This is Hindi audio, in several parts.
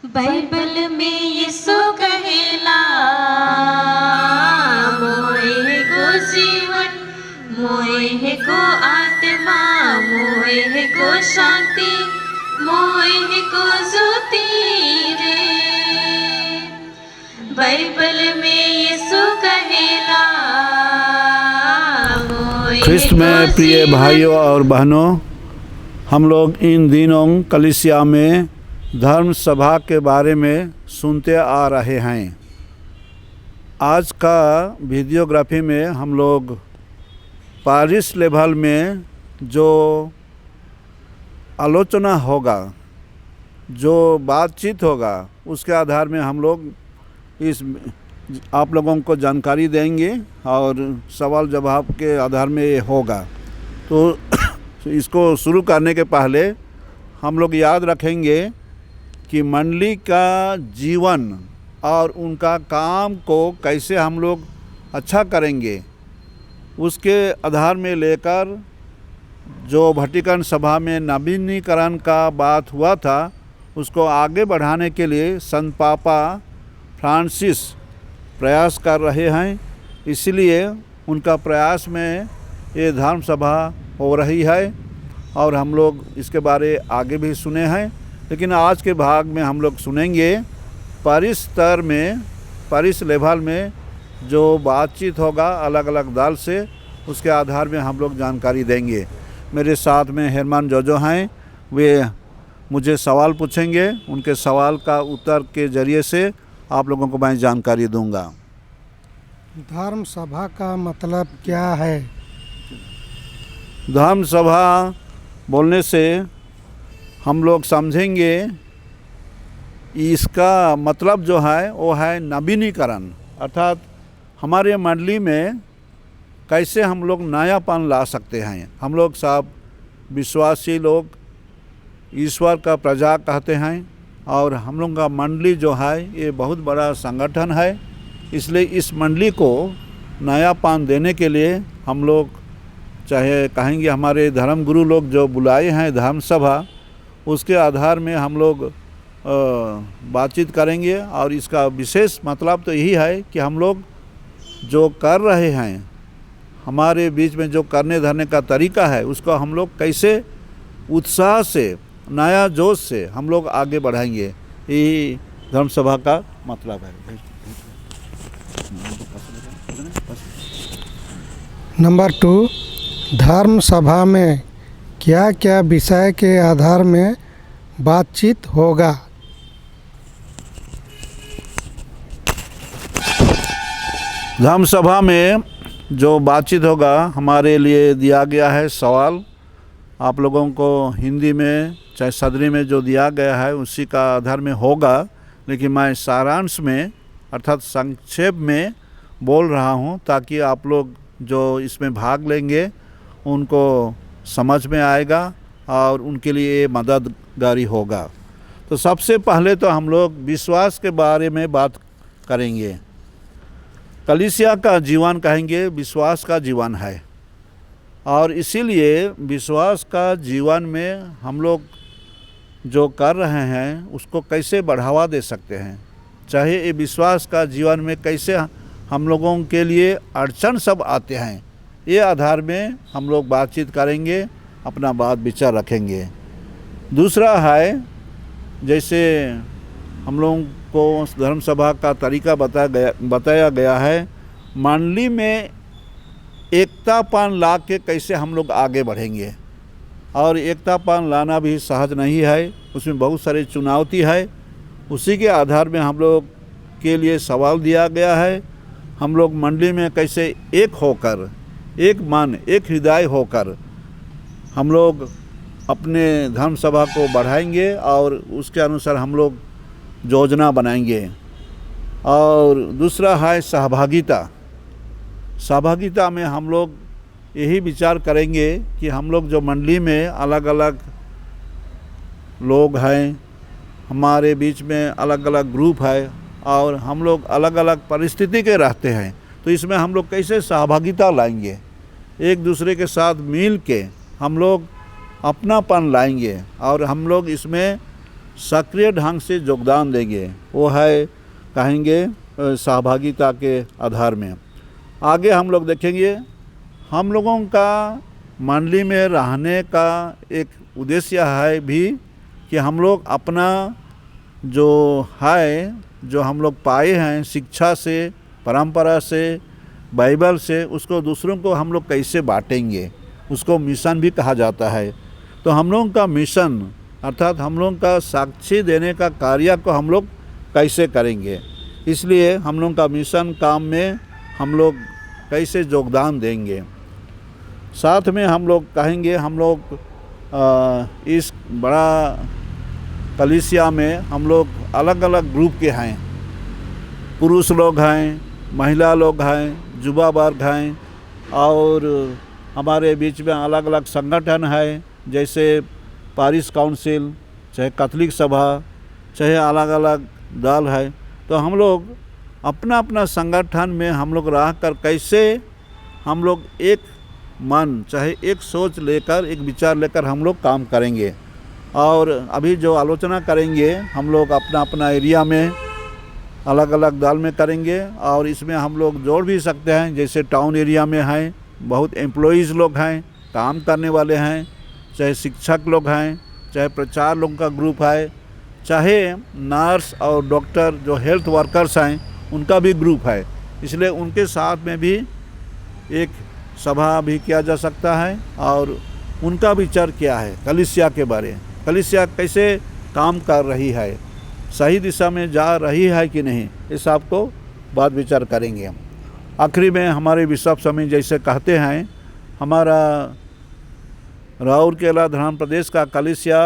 बाइबल में यीशु कहेला मोए को जीवन, मोए को आत्मा, मोए को शांति, मोए को ज्योति रे। बाइबल में यीशु कहेला मोए ख्रिस्त में प्रिय भाइयों और बहनों, हम लोग इन दिनों कलीसिया में धर्म सभा के बारे में सुनते आ रहे हैं। आज का वीडियोग्राफी में हम लोग पारिश लेवल में जो आलोचना होगा, जो बातचीत होगा, उसके आधार में हम लोग इस आप लोगों को जानकारी देंगे और सवाल जवाब के आधार में ये होगा। तो इसको शुरू करने के पहले हम लोग याद रखेंगे कि मंडली का जीवन और उनका काम को कैसे हम लोग अच्छा करेंगे, उसके आधार में लेकर जो वेटिकन सभा में नवीनीकरण का बात हुआ था, उसको आगे बढ़ाने के लिए संत पापा फ्रांसिस प्रयास कर रहे हैं। इसलिए उनका प्रयास में ये धर्म सभा हो रही है और हम लोग इसके बारे आगे भी सुने हैं। लेकिन आज के भाग में हम लोग सुनेंगे पारिश स्तर में, पारिश लेवल में जो बातचीत होगा अलग अलग दल से, उसके आधार में हम लोग जानकारी देंगे। मेरे साथ में हेरमान जोजो हैं, वे मुझे सवाल पूछेंगे। उनके सवाल का उत्तर के ज़रिए से आप लोगों को मैं जानकारी दूंगा। धर्म सभा का मतलब क्या है? धर्म सभा बोलने से हम लोग समझेंगे इसका मतलब जो है वो है नवीनीकरण, अर्थात हमारे मंडली में कैसे हम लोग नयापन ला सकते हैं। हम लोग सब विश्वासी लोग ईश्वर का प्रजा कहते हैं और हम लोग का मंडली जो है ये बहुत बड़ा संगठन है। इसलिए इस मंडली को नयापन देने के लिए हम लोग चाहे कहेंगे हमारे धर्म गुरु लोग जो बुलाए हैं धर्म सभा, उसके आधार में हम लोग बातचीत करेंगे। और इसका विशेष मतलब तो यही है कि हम लोग जो कर रहे हैं, हमारे बीच में जो करने धरने का तरीका है, उसको हम लोग कैसे उत्साह से, नया जोश से हम लोग आगे बढ़ाएंगे। यही धर्म सभा का मतलब है। नंबर 2, धर्म सभा में क्या क्या विषय के आधार में बातचीत होगा? धर्म सभा में जो बातचीत होगा, हमारे लिए दिया गया है सवाल। आप लोगों को हिंदी में चाहे सदरी में जो दिया गया है उसी का आधार में होगा, लेकिन मैं सारांश में अर्थात संक्षेप में बोल रहा हूँ ताकि आप लोग जो इसमें भाग लेंगे उनको समझ में आएगा और उनके लिए मददगारी होगा। तो सबसे पहले तो हम लोग विश्वास के बारे में बात करेंगे। कलीसिया का जीवन कहेंगे विश्वास का जीवन है, और इसीलिए विश्वास का जीवन में हम लोग जो कर रहे हैं उसको कैसे बढ़ावा दे सकते हैं, चाहे ये विश्वास का जीवन में कैसे हम लोगों के लिए अड़चन सब आते हैं, ये आधार में हम लोग बातचीत करेंगे, अपना बात विचार रखेंगे। दूसरा है, जैसे हम लोगों को धर्म सभा का तरीका बताया गया है, मंडली में एकतापन ला के कैसे हम लोग आगे बढ़ेंगे। और एकतापन लाना भी सहज नहीं है, उसमें बहुत सारी चुनौती है। उसी के आधार में हम लोग के लिए सवाल दिया गया है, हम लोग मंडली में कैसे एक होकर, एक मन, एक हृदय होकर हम लोग अपने धर्म सभा को बढ़ाएंगे और उसके अनुसार हम लोग योजना बनाएंगे। और दूसरा है सहभागिता। सहभागिता में हम लोग यही विचार करेंगे कि हम लोग जो मंडली में अलग अलग लोग हैं, हमारे बीच में अलग अलग ग्रुप है और हम लोग अलग अलग परिस्थिति के रहते हैं, तो इसमें हम लोग कैसे सहभागिता लाएंगे, एक दूसरे के साथ मिल के हम लोग अपनापन लाएंगे और हम लोग इसमें सक्रिय ढंग से योगदान देंगे, वो है कहेंगे सहभागिता के आधार में। आगे हम लोग देखेंगे हम लोगों का मंडली में रहने का एक उद्देश्य है भी कि हम लोग अपना जो है, जो हम लोग पाए हैं शिक्षा से, परंपरा से, बाइबल से, उसको दूसरों को हम लोग कैसे बांटेंगे, उसको मिशन भी कहा जाता है। तो हम लोगों का मिशन अर्थात हम लोगों का साक्षी देने का कार्य को हम लोग कैसे करेंगे, इसलिए हम लोगों का मिशन काम में हम लोग कैसे योगदान देंगे। साथ में हम लोग कहेंगे हम लोग इस बड़ा कलीसिया में हम लोग अलग अलग ग्रुप के हैं, पुरुष लोग हैं, महिला लोग हैं, युवा वर्ग हैं, और हमारे बीच में अलग अलग संगठन है, जैसे पारिश काउंसिल, चाहे कैथोलिक सभा, चाहे अलग अलग दल है। तो हम लोग अपना अपना संगठन में हम लोग रह कर कैसे हम लोग एक मन, चाहे एक सोच लेकर, एक विचार लेकर हम लोग काम करेंगे। और अभी जो आलोचना करेंगे हम लोग अपना अपना एरिया में अलग अलग दल में करेंगे, और इसमें हम लोग जोड़ भी सकते हैं, जैसे टाउन एरिया में हैं बहुत एम्प्लॉइज़ लोग हैं, काम करने वाले हैं, चाहे शिक्षक लोग हैं, चाहे प्रचार लोगों का ग्रुप है, चाहे नर्स और डॉक्टर जो हेल्थ वर्कर्स हैं उनका भी ग्रुप है, इसलिए उनके साथ में भी एक सभा भी किया जा सकता है और उनका विचार क्या है कलीसिया के बारे में, कलीसिया कैसे काम कर रही है, सही दिशा में जा रही है कि नहीं, इस आपको बात विचार करेंगे हम। आखिरी में हमारे बिशप स्वामी जैसे कहते हैं, हमारा राउरकेला धरान प्रदेश का कलीसिया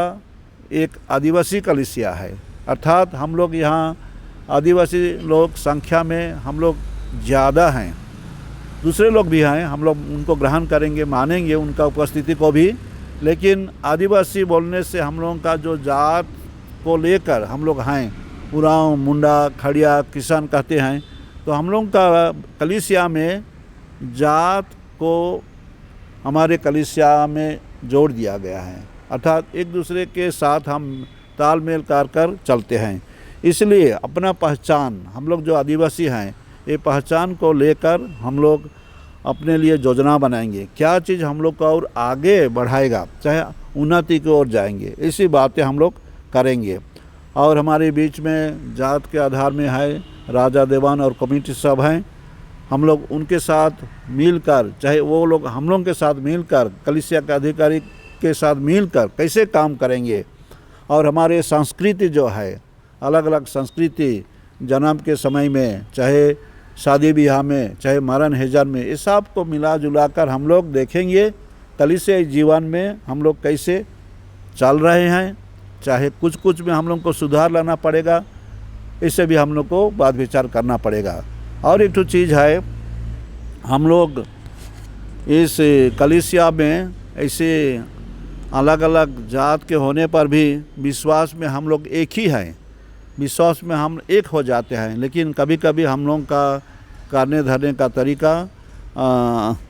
एक आदिवासी कलीसिया है, अर्थात हम लोग यहाँ आदिवासी लोग संख्या में हम लोग ज़्यादा हैं, दूसरे लोग भी हैं, हम लोग उनको ग्रहण करेंगे, मानेंगे उनका उपस्थिति को भी, लेकिन आदिवासी बोलने से हम लोगों का जो जात को लेकर हम लोग हैं, उरांव, मुंडा, खड़िया, किसान कहते हैं, तो हम लोगों का कलीसिया में जात को हमारे कलीसिया में जोड़ दिया गया है, अर्थात एक दूसरे के साथ हम तालमेल कर चलते हैं। इसलिए अपना पहचान हम लोग जो आदिवासी हैं, ये पहचान को लेकर हम लोग अपने लिए योजना बनाएंगे, क्या चीज़ हम लोग को और आगे बढ़ाएगा, चाहे उन्नति की ओर जाएंगे, इसी बातें हम लोग करेंगे। और हमारे बीच में जात के आधार में है राजा देवान और कमेटी सब हैं, हम लोग उनके साथ मिलकर, चाहे वो लोग हम लोगों के साथ मिलकर, कलीसिया के अधिकारी के साथ मिलकर कैसे काम करेंगे। और हमारे संस्कृति जो है, अलग अलग संस्कृति, जन्म के समय में, चाहे शादी ब्याह में, चाहे मरण हेजन में, इस सब को मिला जुला कर हम लोग देखेंगे कलीसिया जीवन में हम लोग कैसे चल रहे हैं, चाहे कुछ में हम लोग को सुधार लाना पड़ेगा, इससे भी हम लोग को बात विचार करना पड़ेगा। और एक तो चीज़ है, हम लोग इस कलीसिया में ऐसे अलग अलग जात के होने पर भी विश्वास में हम लोग एक ही हैं, विश्वास में हम एक हो जाते हैं, लेकिन कभी कभी हम लोगों का करने धरने का तरीका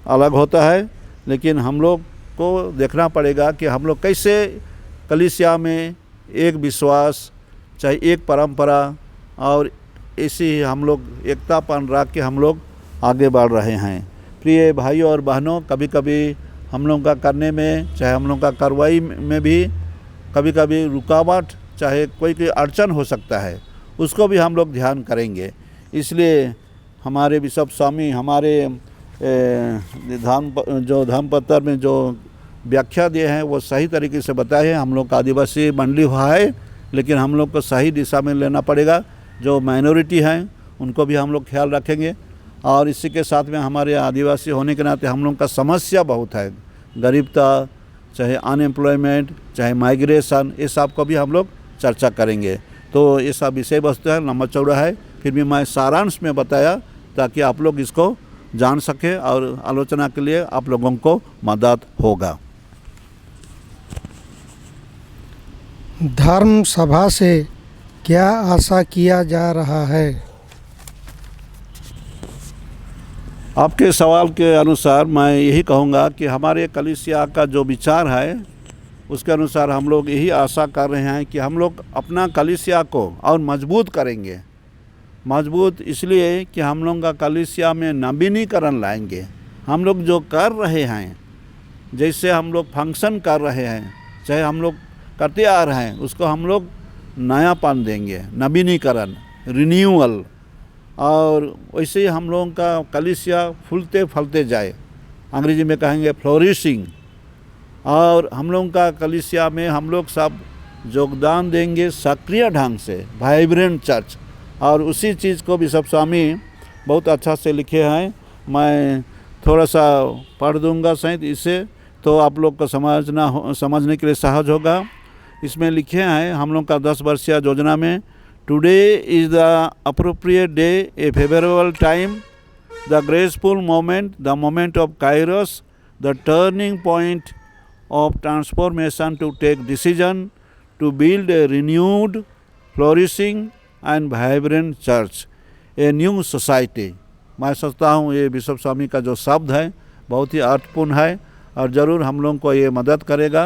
अलग होता है। लेकिन हम लोग को देखना पड़ेगा कि हम लोग कैसे कलीसिया में एक विश्वास, चाहे एक परंपरा, और ऐसी हम लोग एकतापन रख के हम लोग आगे बढ़ रहे हैं। प्रिय भाइयों और बहनों, कभी कभी हम लोग का करने में, चाहे हम लोग का कार्रवाई में भी कभी कभी रुकावट, चाहे कोई अड़चन हो सकता है, उसको भी हम लोग ध्यान करेंगे। इसलिए हमारे बिशप स्वामी हमारे धर्मपत्र में जो व्याख्या दिए हैं वो सही तरीके से बताए हैं। हम लोग का आदिवासी मंडली हुआ है, लेकिन हम लोग को सही दिशा में लेना पड़ेगा। जो माइनॉरिटी हैं उनको भी हम लोग ख्याल रखेंगे, और इसी के साथ में हमारे आदिवासी होने के नाते हम लोग का समस्या बहुत है, गरीबता, चाहे अनएम्प्लॉयमेंट, चाहे माइग्रेशन, ये सब को भी हम लोग चर्चा करेंगे। तो ये सब विषय वस्तु है, लंबा चौड़ा है, फिर भी मैं सारांश में बताया ताकि आप लोग इसको जान सकें और आलोचना के लिए आप लोगों को मदद होगा। धर्म सभा से क्या आशा किया जा रहा है? आपके सवाल के अनुसार मैं यही कहूँगा कि हमारे कलीसिया का जो विचार है उसके अनुसार हम लोग यही आशा कर रहे हैं कि हम लोग अपना कलीसिया को और मजबूत करेंगे। मजबूत इसलिए कि हम लोग का कलीसिया में नवीनीकरण लाएंगे। हम लोग जो कर रहे हैं, जैसे हम लोग फंक्शन कर रहे हैं, चाहे हम लोग करते आ रहे हैं, उसको हम लोग नयापन देंगे, नवीनीकरण, रिन्यूअल। और वैसे ही हम लोगों का कलीसिया फूलते फलते जाए, अंग्रेजी में कहेंगे फ्लोरिशिंग। और हम लोगों का कलीसिया में हम लोग सब योगदान देंगे सक्रिय ढंग से, वाइब्रेंट चर्च। और उसी चीज़ को बिशप स्वामी बहुत अच्छा से लिखे हैं। मैं थोड़ा सा पढ़ दूंगा सहित इसे, तो आप लोग को समझने के लिए सहज होगा। इसमें लिखे हैं हम लोग का 10 वर्षीय योजना में, today is the appropriate day, a favourable time, the graceful moment, the moment of kairos, the turning point of transformation to take decision to build a renewed, flourishing and vibrant church, a new society। मैं सोचता हूँ ये बिशप स्वामी का जो शब्द है बहुत ही अर्थपूर्ण है और ज़रूर हम लोगों को ये मदद करेगा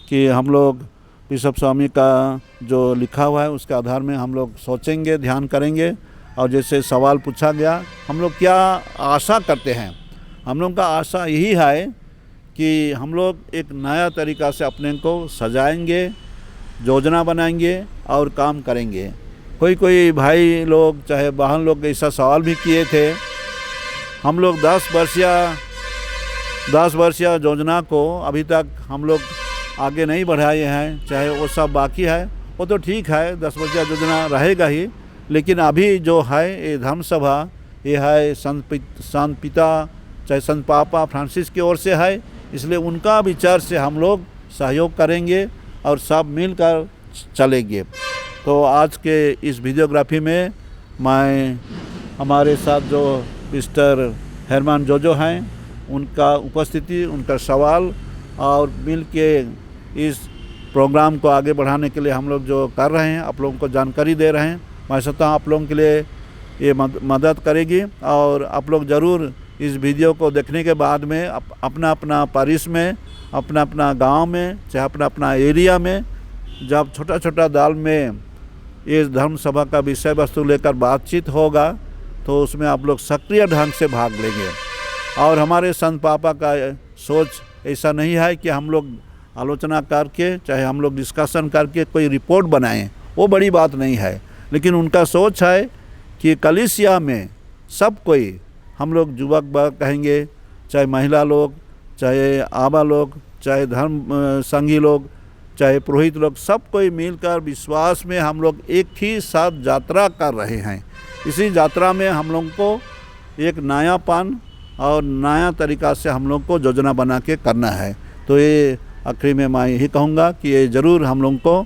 कि हम लोग बिशप स्वामी का जो लिखा हुआ है उसके आधार में हम लोग सोचेंगे, ध्यान करेंगे। और जैसे सवाल पूछा गया, हम लोग क्या आशा करते हैं? हम लोग का आशा यही है कि हम लोग एक नया तरीक़ा से अपने को सजाएंगे, योजना बनाएंगे और काम करेंगे। कोई भाई लोग चाहे बहन लोग ऐसा सवाल भी किए थे। हम लोग 10 वर्षीय योजना को अभी तक हम लोग आगे नहीं बढ़ाए हैं, चाहे वो सब बाकी है, वो तो ठीक है, 10 वर्षीय योजना रहेगा ही। लेकिन अभी जो है ये धर्म सभा, ये है संत पिता चाहे संत पापा फ्रांसिस की ओर से है, इसलिए उनका विचार से हम लोग सहयोग करेंगे और सब मिलकर चलेंगे। तो आज के इस वीडियोग्राफी में मैं हमारे साथ जो मिस्टर हरमान जोजो हैं, उनका उपस्थिति, उनका सवाल और मिल के इस प्रोग्राम को आगे बढ़ाने के लिए हम लोग जो कर रहे हैं, आप लोगों को जानकारी दे रहे हैं। मैं सोचता हूँ आप लोगों के लिए ये मदद करेगी। और आप लोग ज़रूर इस वीडियो को देखने के बाद में अपना अपना पारिश में, अपना अपना गांव में, चाहे अपना अपना एरिया में, जब छोटा छोटा दल में इस धर्म सभा का विषय वस्तु लेकर बातचीत होगा तो उसमें आप लोग सक्रिय ढंग से भाग लेंगे। और हमारे संत पापा का सोच ऐसा नहीं है कि हम लोग आलोचना करके, चाहे हम लोग डिस्कशन करके कोई रिपोर्ट बनाएं, वो बड़ी बात नहीं है। लेकिन उनका सोच है कि कलीसिया में सब कोई, हम लोग युवक कहेंगे, चाहे महिला लोग, चाहे आबा लोग, चाहे धर्म संगी लोग, चाहे पुरोहित लोग, सब कोई मिलकर विश्वास में हम लोग एक ही साथ यात्रा कर रहे हैं। इसी यात्रा में हम लोग को एक नयापन और नया तरीक़ा से हम लोग को योजना बना के करना है। तो ये आखिरी में मैं यही कहूँगा कि ये ज़रूर हम लोग को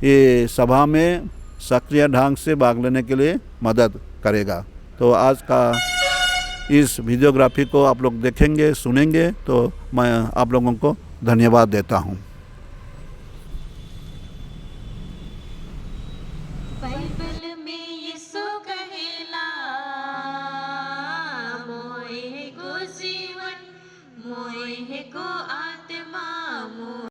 ये सभा में सक्रिय ढंग से भाग लेने के लिए मदद करेगा। तो आज का इस वीडियोग्राफी को आप लोग देखेंगे, सुनेंगे, तो मैं आप लोगों को धन्यवाद देता हूँ।